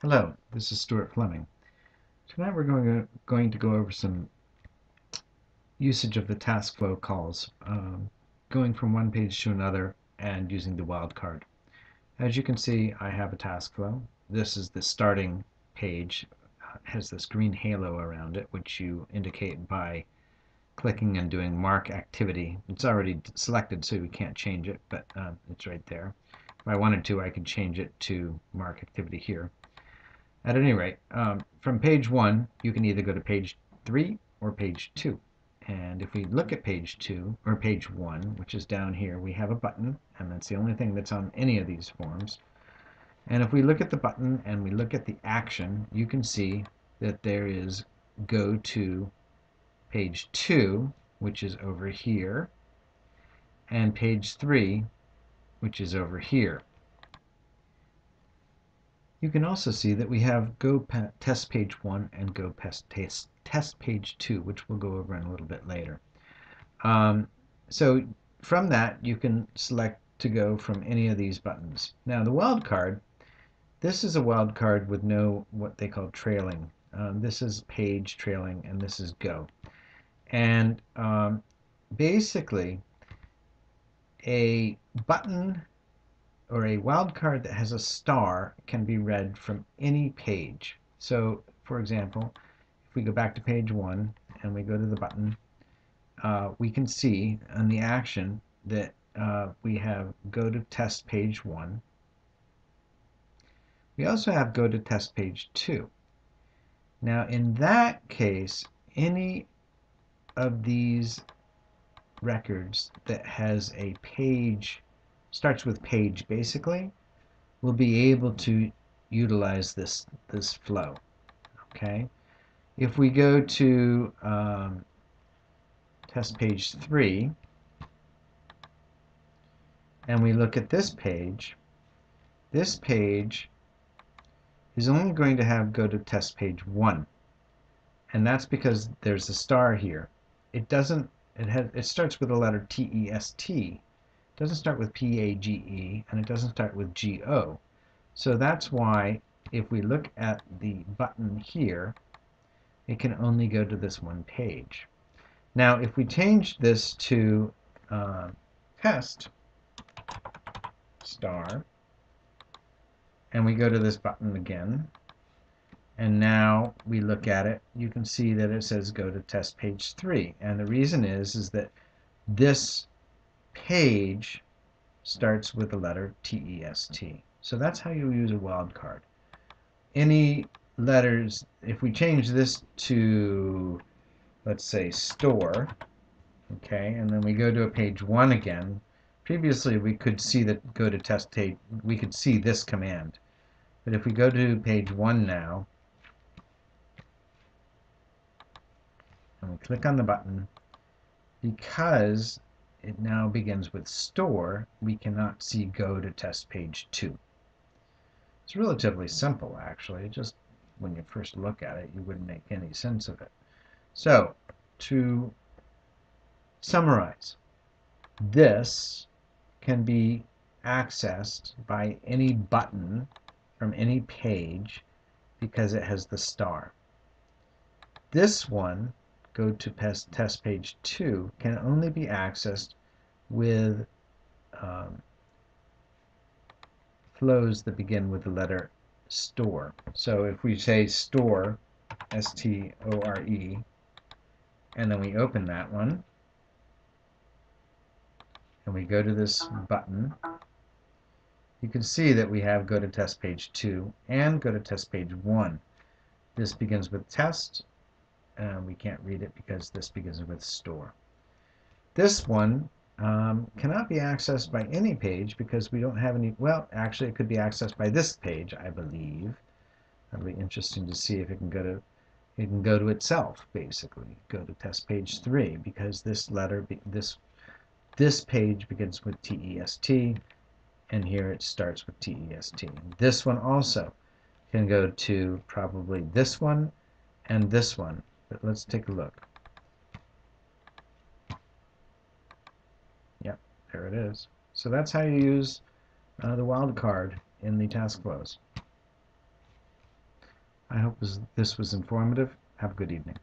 Hello, this is Stuart Fleming. Tonight we're going to go over some usage of the Taskflow calls, going from one page to another and using the wildcard. As you can see, I have a Taskflow. This is the starting page. It has this green halo around it, which you indicate by clicking and doing Mark Activity. It's already selected, so we can't change it, but it's right there. If I wanted to, I could change it to Mark Activity here. At any rate, from page 1, you can either go to page 3 or page 2. And if we look at page 2, or page 1, which is down here, we have a button, and that's the only thing that's on any of these forms. And if we look at the button and we look at the action, you can see that there is go to page 2, which is over here, and page 3, which is over here. You can also see that we have go test page 1 and go test page 2, which we'll go over in a little bit later. So from that, you can select to go from any of these buttons. Now the wildcard, this is a wildcard with no what they call trailing. This is page trailing, and this is go. And basically, a button or a wildcard that has a star can be read from any page. So, for example, if we go back to page 1 and we go to the button, we can see on the action that we have go to test page 1. We also have go to test page 2. Now, in that case, any of these records that has a page, starts with page basically, we'll be able to utilize this flow. Okay, if we go to test page 3 and we look at this page is only going to have go to test page 1, and that's because there's a star here. It doesn't. It starts with the letter T-E-S-T. It doesn't start with P-A-G-E, and it doesn't start with G-O. So that's why if we look at the button here, it can only go to this one page. Now if we change this to test star, and we go to this button again, and now we look at it, you can see that it says go to test page 3. And the reason is that this page starts with the letter T-E-S-T. So that's how you use a wildcard. Any letters, if we change this to, let's say, store, okay, and then we go to a page 1 again, previously we could see that go to test page, we could see this command. But if we go to page 1 now, and we click on the button, because it now begins with store, we cannot see go to test page 2. It's relatively simple, actually. Just when you first look at it, you wouldn't make any sense of it. So, to summarize, this can be accessed by any button from any page because it has the star. This one, go to test page 2, can only be accessed with flows that begin with the letter store. So if we say store, S-T-O-R-E, and then we open that one, and we go to this button, you can see that we have go to test page 2 and go to test page 1. This begins with test, and we can't read it because this begins with store. This one cannot be accessed by any page because we don't have any, well, actually it could be accessed by this page, I believe. That'll be interesting to see if it can go to itself, basically. Go to test page 3 because this letter, this page begins with T-E-S-T, and here it starts with T-E-S-T. This one also can go to probably this one and this one, but let's take a look. Yep, there it is. So that's how you use the wildcard in the task flows. I hope this was informative. Have a good evening.